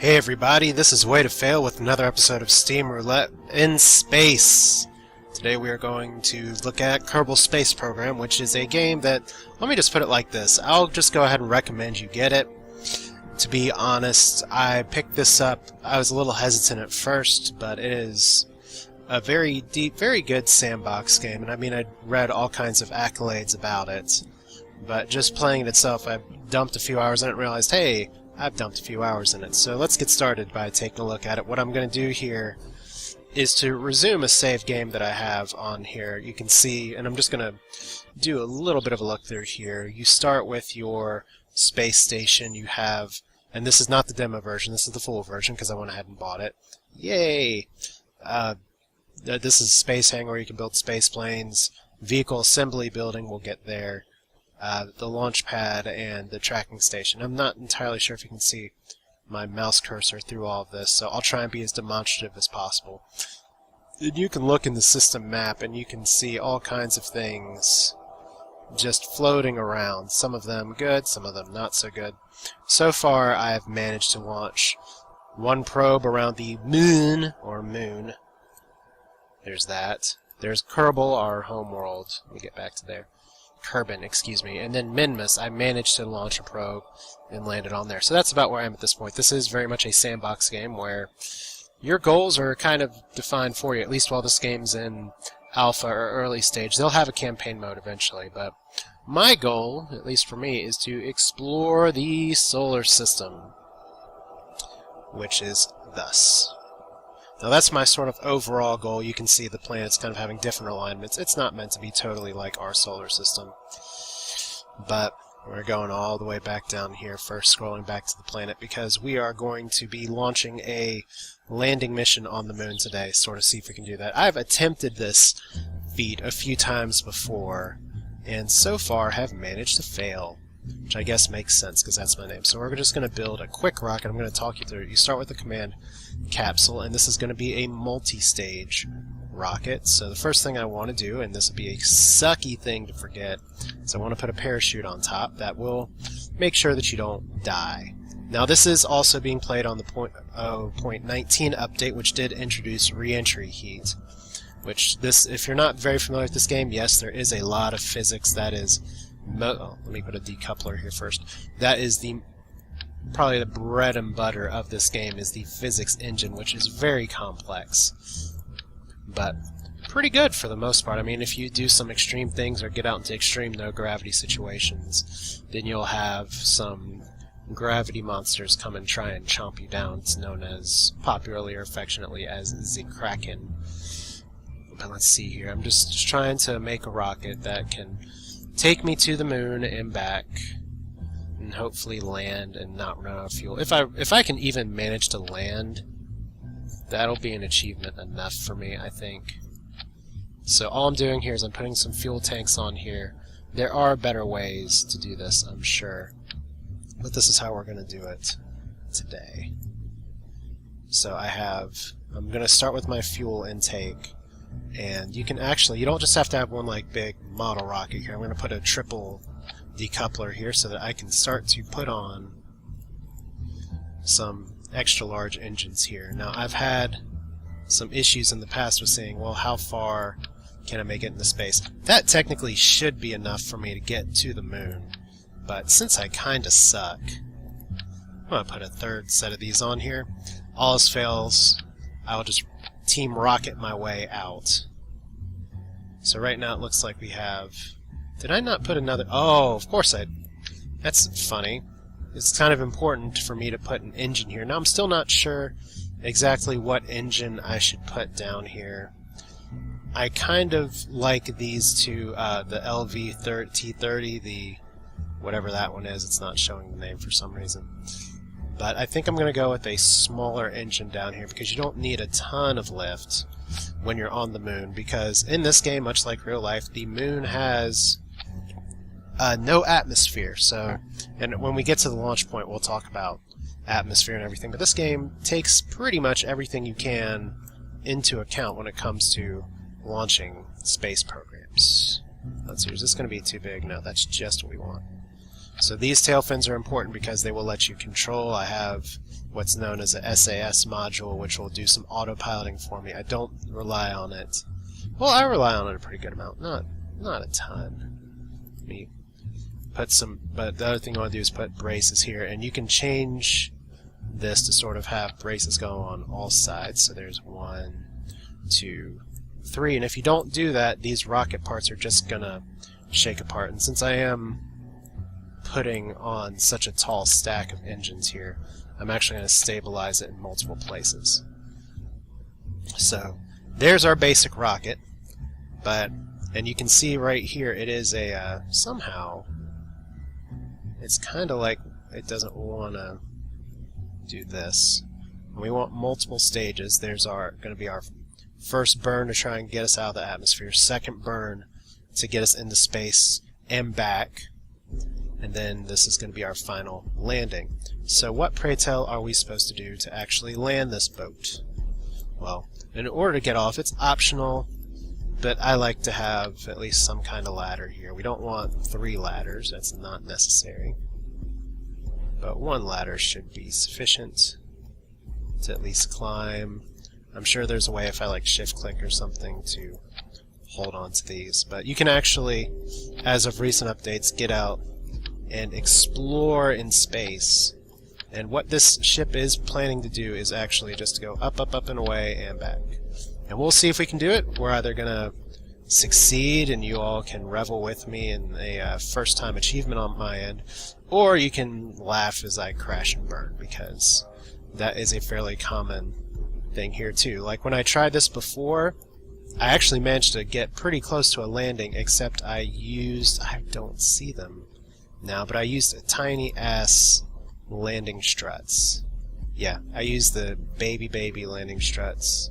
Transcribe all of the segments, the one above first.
Hey everybody, this is Way to Fail with another episode of Steam Roulette in Space. Today we are going to look at Kerbal Space Program, which is a game that, let me just put it like this, I'll just go ahead and recommend you get it. To be honest, I picked this up, I was a little hesitant at first, but it is a very deep, very good sandbox game, and I mean I read all kinds of accolades about it, but just playing it itself, I dumped a few hours in it and realized, hey, I've dumped a few hours in it. So let's get started by taking a look at it. What I'm going to do here is to resume a save game that I have on here. You can see, and I'm just going to do a little bit of a look through here. You start with your space station. You have, and this is not the demo version, this is the full version because I went ahead and bought it. Yay! This is a space hangar where you can build space planes. Vehicle assembly building, we'll get there. The launch pad and the tracking station. I'm not entirely sure if you can see my mouse cursor through all of this, so I'll try and be as demonstrative as possible. And you can look in the system map and you can see all kinds of things just floating around. Some of them good, some of them not so good. So far I have managed to launch one probe around the moon, or moon. There's that. There's Kerbal, our home world. Let me get back to there. Kerbin, excuse me, and then Minmus, I managed to launch a probe and land it on there. So that's about where I am at this point. This is very much a sandbox game where your goals are kind of defined for you, at least while this game's in alpha or early stage. They'll have a campaign mode eventually, but my goal, at least for me, is to explore the solar system, which is thus. Now that's my sort of overall goal. You can see the planets kind of having different alignments. It's not meant to be totally like our solar system. But we're going all the way back down here first, scrolling back to the planet, because we are going to be launching a landing mission on the moon today, sort of see if we can do that. I've attempted this feat a few times before, and so far have managed to fail, which I guess makes sense because that's my name. So we're just going to build a quick rocket. I'm going to talk you through it. You start with the command capsule, and this is going to be a multi-stage rocket. So the first thing I want to do, and this will be a sucky thing to forget, is I want to put a parachute on top that will make sure that you don't die. Now this is also being played on the 0.19 update, which did introduce re-entry heat. Which this, if you're not very familiar with this game, yes, there is a lot of physics that is let me put a decoupler here first. That is probably the bread and butter of this game, is the physics engine, which is very complex, but pretty good for the most part. I mean, if you do some extreme things or get out into extreme no-gravity situations, then you'll have some gravity monsters come and try and chomp you down. It's known as, popularly or affectionately, as the Kraken. But let's see here. I'm just trying to make a rocket that can take me to the moon and back, and hopefully land and not run out of fuel. If I can even manage to land, that'll be an achievement enough for me, I think. So all I'm doing here is I'm putting some fuel tanks on here. There are better ways to do this, I'm sure, but this is how we're going to do it today. So I'm going to start with my fuel intake. And you can actually, you don't just have to have one like big model rocket here. I'm going to put a triple decoupler here so that I can start to put on some extra large engines here. Now I've had some issues in the past with saying, well, how far can I make it into space? That technically should be enough for me to get to the moon, but since I kinda suck, I'm going to put a third set of these on here. All else fails, I'll just Team Rocket my way out. So right now it looks like we have... Did I not put another... Oh, of course I... That's funny. It's kind of important for me to put an engine here. Now I'm still not sure exactly what engine I should put down here. I kind of like these two, the LV-T30, the... whatever that one is. It's not showing the name for some reason. But I think I'm going to go with a smaller engine down here because you don't need a ton of lift when you're on the moon, because in this game, much like real life, the moon has no atmosphere. So, and when we get to the launch point, we'll talk about atmosphere and everything, but this game takes pretty much everything you can into account when it comes to launching space programs. Let's see, is this going to be too big? No, that's just what we want. So these tail fins are important because they will let you control. I have what's known as a SAS module, which will do some autopiloting for me. I don't rely on it. Well, I rely on it a pretty good amount, not a ton. Let me put some, but the other thing I want to do is put braces here, and you can change this to sort of have braces go on all sides. So there's 1, 2, 3, and if you don't do that, these rocket parts are just gonna shake apart. And since I am putting on such a tall stack of engines here, I'm actually going to stabilize it in multiple places. So there's our basic rocket, and you can see right here it is a somehow it's kind of like it doesn't want to do this. We want multiple stages. There's going to be our first burn to try and get us out of the atmosphere, second burn to get us into space and back, and then this is going to be our final landing. So what, pray tell, are we supposed to do to actually land this boat? Well, in order to get off, it's optional, but I like to have at least some kind of ladder here. We don't want 3 ladders, that's not necessary. But 1 ladder should be sufficient to at least climb. I'm sure there's a way if I like shift click or something to hold on to these. But you can actually, as of recent updates, get out and explore in space. And what this ship is planning to do is actually just to go up, up, up and away and back. And we'll see if we can do it. We're either going to succeed and you all can revel with me in a first time achievement on my end, or you can laugh as I crash and burn, because that is a fairly common thing here too. Like when I tried this before, I actually managed to get pretty close to a landing, except I don't see them now, but I used a tiny ass landing struts. Yeah, I used the baby landing struts.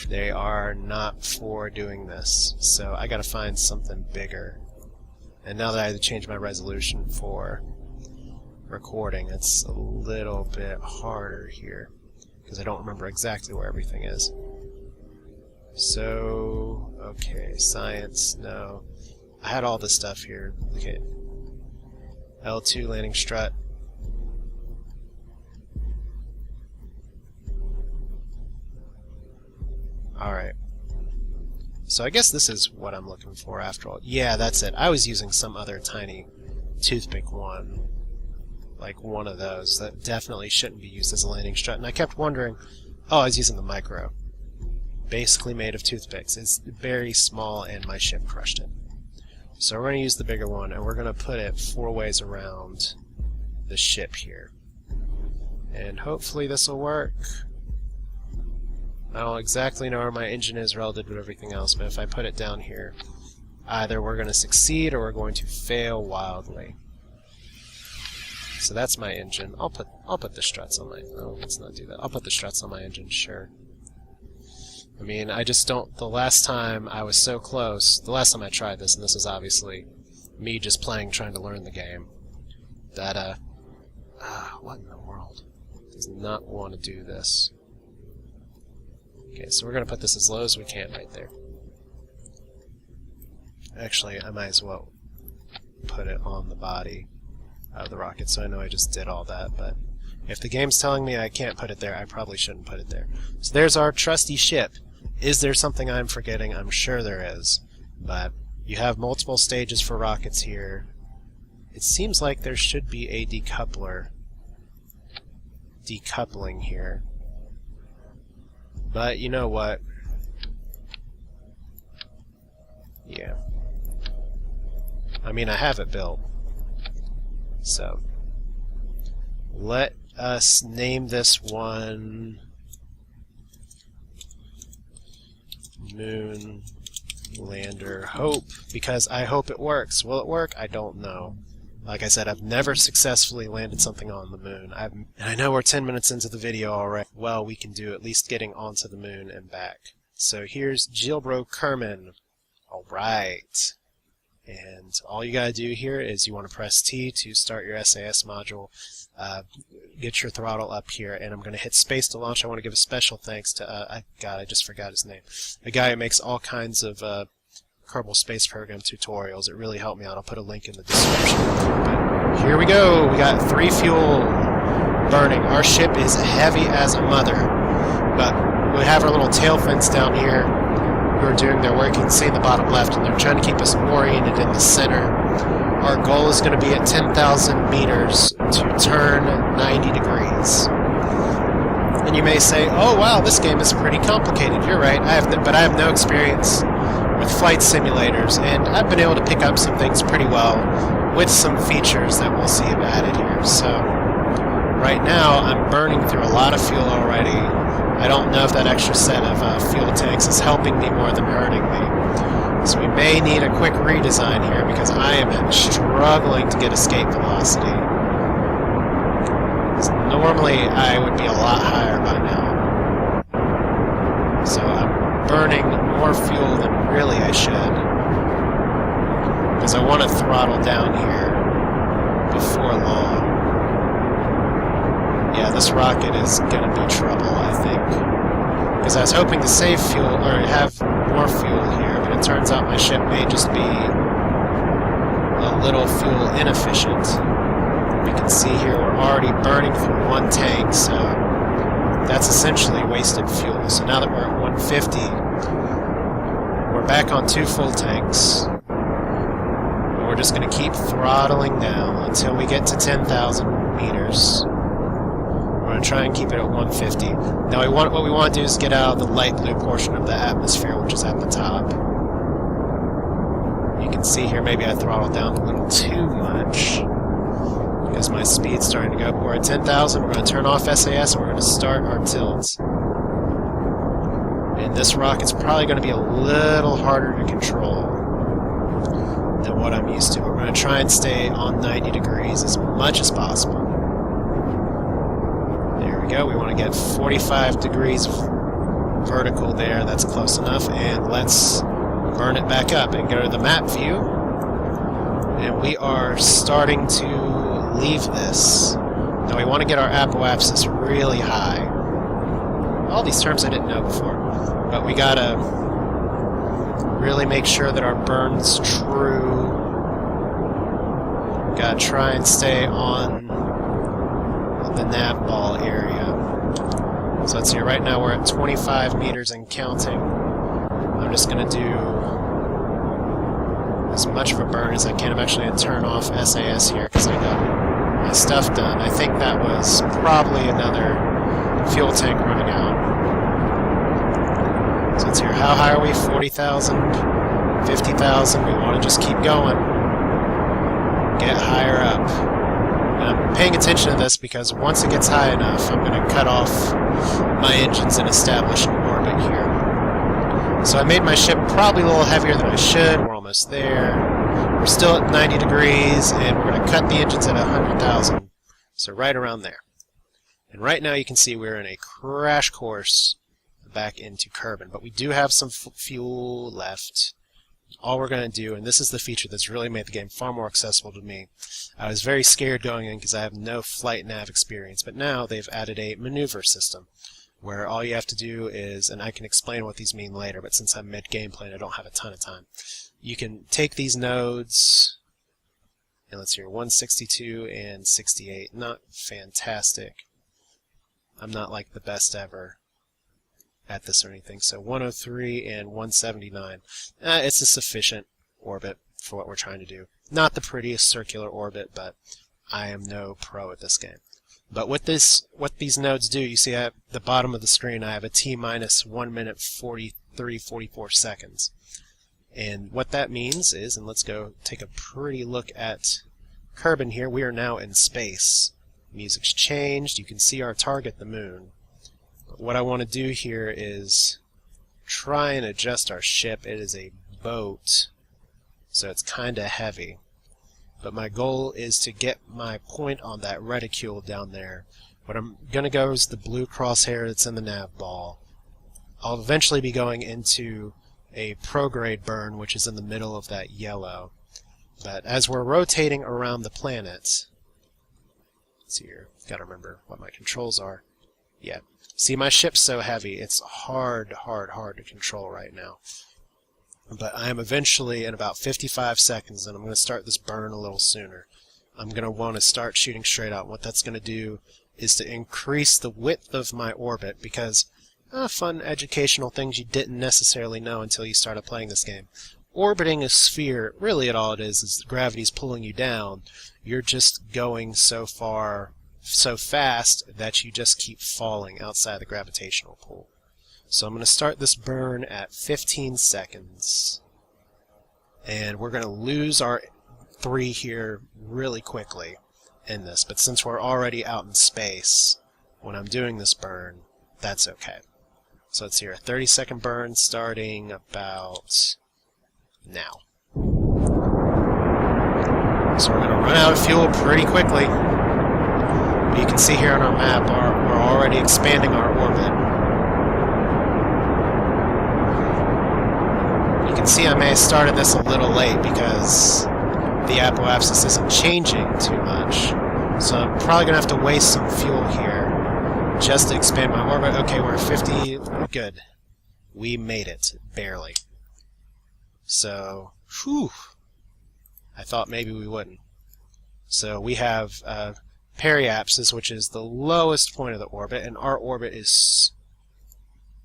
They are not for doing this, so I gotta find something bigger. And now that I had to change my resolution for recording, it's a little bit harder here, because I don't remember exactly where everything is. So, okay, science, no. I had all this stuff here. Okay. L2 landing strut. Alright. So I guess this is what I'm looking for after all. Yeah, that's it. I was using some other tiny toothpick one. Like one of those that definitely shouldn't be used as a landing strut. And I kept wondering, oh, I was using the micro. Basically made of toothpicks. It's very small and my ship crushed it. So we're going to use the bigger one and we're going to put it 4 ways around the ship here. And hopefully this will work. I don't exactly know where my engine is relative to everything else, but if I put it down here, either we're going to succeed or we're going to fail wildly. So that's my engine. I'll put the struts on my... Oh, let's not do that. I'll put the struts on my engine, sure. I mean, I just don't... The last time I was so close, the last time I tried this, and this is obviously me just playing, trying to learn the game, that, what in the world? Does not want to do this. Okay, so we're going to put this as low as we can right there. Actually, I might as well put it on the body of the rocket, so I know I just did all that, but if the game's telling me I can't put it there, I probably shouldn't put it there. So there's our trusty ship. Is there something I'm forgetting? I'm sure there is, but you have multiple stages for rockets here. It seems like there should be a decoupling here. But you know what? Yeah. I mean, I have it built. So, let us name this one Moon Lander Hope, because I hope it works. Will it work? I don't know. Like I said, I've never successfully landed something on the moon. And I know we're 10 minutes into the video already. Well, we can do at least getting onto the moon and back. So here's Gilbro Kerman. Alright. And all you gotta do here is you want to press T to start your SAS module. Get your throttle up here, and I'm going to hit space to launch. I want to give a special thanks to, God, I just forgot his name. A guy who makes all kinds of Kerbal Space Program tutorials. It really helped me out. I'll put a link in the description. Here we go. We got 3 fuel burning. Our ship is heavy as a mother, but we have our little tail fins down here who are doing their work. You can see in the bottom left, and they're trying to keep us oriented in the center. Our goal is going to be at 10,000 meters to turn 90 degrees. And you may say, oh wow, this game is pretty complicated. You're right, but I have no experience with flight simulators, and I've been able to pick up some things pretty well with some features that we'll see have added here. So right now I'm burning through a lot of fuel already. I don't know if that extra set of fuel tanks is helping me more than hurting me. So we may need a quick redesign here because I am struggling to get escape velocity. Normally I would be a lot higher by now. So I'm burning more fuel than really I should, because I want to throttle down here before long. Yeah, this rocket is going to be trouble, I think, because I was hoping to save fuel, or have more fuel here, but it turns out my ship may just be a little fuel inefficient. You can see here we're already burning through 1 tank, so that's essentially wasted fuel. So now that we're at 150, we're back on 2 full tanks. And we're just going to keep throttling down until we get to 10,000 meters. We're going to try and keep it at 150. Now what we want to do is get out of the light blue portion of the atmosphere, which is at the top. You can see here maybe I throttled down a little too much, because my speed's starting to go up. We're at 10,000, we're going to turn off SAS, and we're going to start our tilt. And this rocket's probably going to be a little harder to control than what I'm used to. We're going to try and stay on 90 degrees as much as possible. There we go. We want to get 45 degrees vertical there. That's close enough. And let's burn it back up and go to the map view. And we are starting to leave this. Now we want to get our apoapsis really high. All these terms I didn't know before. But we gotta really make sure that our burn's true. Gotta try and stay on the nav ball area. So let's see, right now we're at 25 meters and counting. I'm just gonna do as much of a burn as I can. I'm actually gonna turn off SAS here because I got my stuff done. I think that was probably another fuel tank running out. So let's hear, how high are we? 40,000, 50,000. We want to just keep going. Get higher up. And I'm paying attention to this because once it gets high enough, I'm going to cut off my engines and establish an orbit here. So I made my ship probably a little heavier than I should. We're almost there. We're still at 90 degrees, and we're going to cut the engines at 100,000. So right around there. And right now you can see we're in a crash course back into Kerbin, but we do have some fuel left. All we're going to do, and this is the feature that's really made the game far more accessible to me. I was very scared going in because I have no flight nav experience, but now they've added a maneuver system where all you have to do is, and I can explain what these mean later, but since I'm mid-gameplay and I don't have a ton of time, you can take these nodes, and let's hear 162 and 68. Not fantastic. I'm not like the best ever at this or anything. So 103 and 179. It's a sufficient orbit for what we're trying to do. Not the prettiest circular orbit, but I am no pro at this game. But what these nodes do, you see at the bottom of the screen I have a T-minus 1 minute 44 seconds. And what that means is, and let's go take a pretty look at Kerbin here, we are now in space. Music's changed, you can see our target, the moon. What I want to do here is try and adjust our ship. It is a boat, so it's kind of heavy. But my goal is to get my point on that reticule down there. What I'm going to go is the blue crosshair that's in the nav ball. I'll eventually be going into a prograde burn, which is in the middle of that yellow. But as we're rotating around the planet, let's see here, got to remember what my controls are. Yeah. See, my ship's so heavy, it's hard to control right now. But I am eventually, in about 55 seconds, and I'm going to start this burn a little sooner, I'm going to want to start shooting straight out. What that's going to do is to increase the width of my orbit, because fun educational things you didn't necessarily know until you started playing this game. Orbiting a sphere, really all it is gravity's pulling you down. You're just going so far, so fast, that you just keep falling outside the gravitational pull. So I'm going to start this burn at 15 seconds. And we're going to lose our 3 here really quickly in this. But since we're already out in space, when I'm doing this burn, that's okay. So let's hear a 30-second burn starting about now. So we're going to run out of fuel pretty quickly. But you can see here on our map, we're already expanding our orbit. You can see I may have started this a little late because the apoapsis isn't changing too much. So I'm probably going to have to waste some fuel here just to expand my orbit. Okay, we're at 50. Good. We made it. Barely. So, whew. I thought maybe we wouldn't. So we have periapsis, which is the lowest point of the orbit, and our orbit is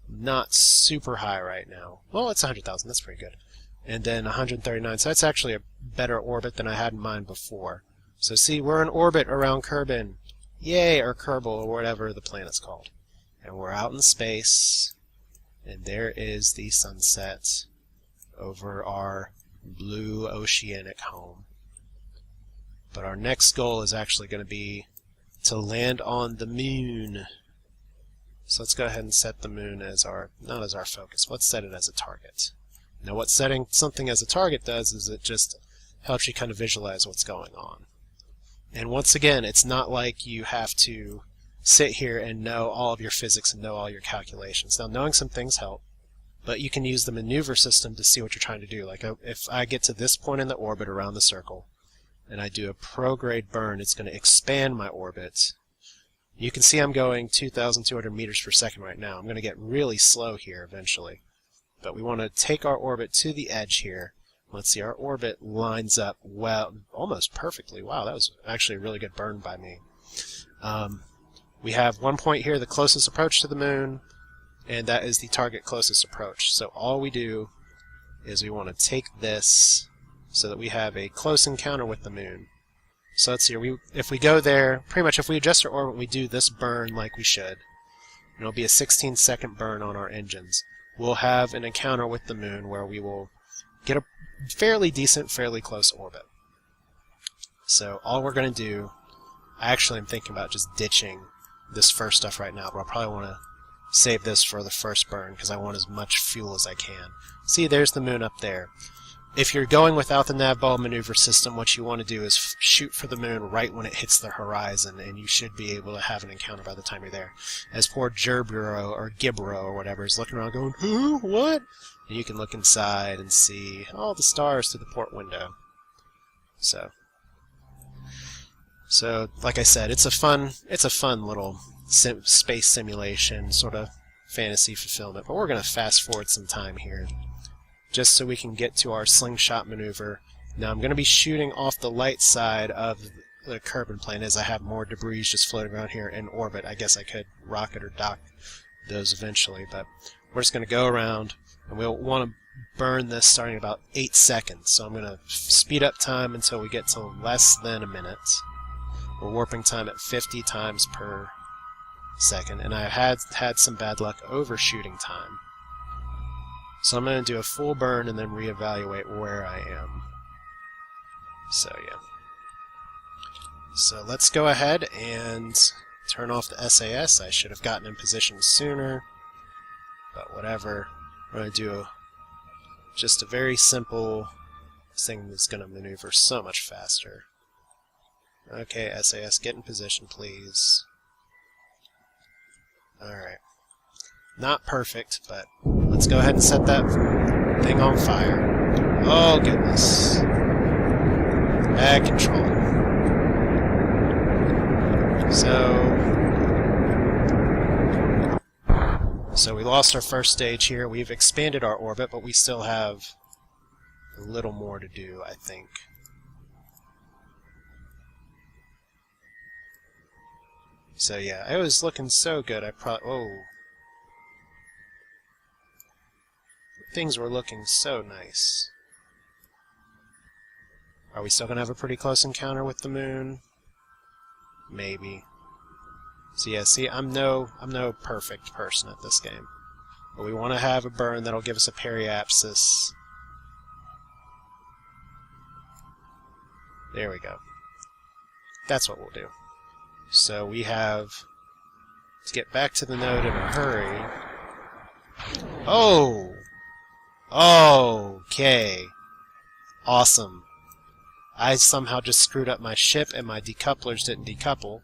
not super high right now. Well, it's 100,000. That's pretty good. And then 139. So that's actually a better orbit than I had in mind before. So see, we're in orbit around Kerbin. Yay, or Kerbal, or whatever the planet's called. And we're out in space. And there is the sunset over our blue oceanic home. But our next goal is actually going to be to land on the moon. So let's go ahead and set the moon as our, not as our focus, let's set it as a target. Now what setting something as a target does is it just helps you kind of visualize what's going on. And once again, it's not like you have to sit here and know all of your physics and know all your calculations. Now knowing some things help, but you can use the maneuver system to see what you're trying to do. Like if I get to this point in the orbit around the circle, and I do a prograde burn, it's going to expand my orbit. You can see I'm going 2,200 meters per second right now. I'm going to get really slow here eventually. But we want to take our orbit to the edge here. Let's see, our orbit lines up well, almost perfectly. Wow, that was actually a really good burn by me. We have one point here, the closest approach to the moon, and that is the target closest approach. So all we do is we want to take this so that we have a close encounter with the moon. So let's see, if we go there, pretty much if we adjust our orbit, we do this burn like we should. And it'll be a 16-second burn on our engines. We'll have an encounter with the moon where we will get a fairly decent, fairly close orbit. So all we're going to do, I actually am thinking about just ditching this first stuff right now, but I'll probably want to save this for the first burn because I want as much fuel as I can. See, there's the moon up there. If you're going without the nav-ball maneuver system, what you want to do is shoot for the moon right when it hits the horizon, and you should be able to have an encounter by the time you're there. As poor Gerbero or Gibro or whatever is looking around going, who? What? And you can look inside and see all the stars through the port window. So like I said, it's a fun little space simulation, sort of fantasy fulfillment. But we're going to fast forward some time here, just so we can get to our slingshot maneuver. Now I'm going to be shooting off the light side of the Kerbin plane as I have more debris just floating around here in orbit. I guess I could rocket or dock those eventually, but we're just going to go around, and we'll want to burn this starting about 8 seconds. So I'm going to speed up time until we get to less than a minute. We're warping time at 50 times per second, and I had some bad luck overshooting time. So I'm going to do a full burn and then reevaluate where I am. So yeah. So let's go ahead and turn off the SAS. I should have gotten in position sooner, but whatever. We're going to do just a very simple thing that's going to maneuver so much faster. Okay, SAS, get in position, please. Alright. Not perfect, but let's go ahead and set that thing on fire. Oh, goodness. Bad control. So we lost our first stage here. We've expanded our orbit, but we still have a little more to do, I think. So yeah, it was looking so good. Oh, things were looking so nice. Are we still gonna have a pretty close encounter with the moon? Maybe. So yeah, see, I'm no perfect person at this game. But we want to have a burn that'll give us a periapsis. There we go. That's what we'll do. So we have to get back to the node in a hurry. Oh! Okay. Awesome. I somehow just screwed up my ship and my decouplers didn't decouple.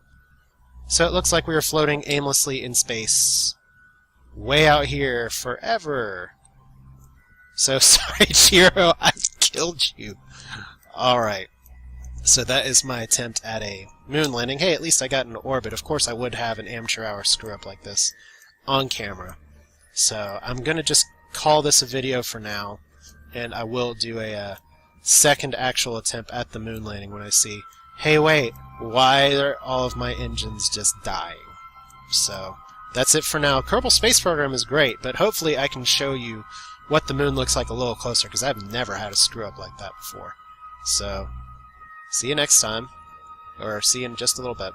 So it looks like we were floating aimlessly in space. Way out here forever. So sorry, Chiro, I killed you. Alright. So that is my attempt at a moon landing. Hey, at least I got into orbit. Of course I would have an amateur hour screw-up like this on camera. So I'm going to just call this a video for now, and I will do a second actual attempt at the moon landing when I see, hey wait, why are all of my engines just dying? So that's it for now. Kerbal Space Program is great, but hopefully I can show you what the moon looks like a little closer, because I've never had a screw-up like that before. So see you next time, or see you in just a little bit.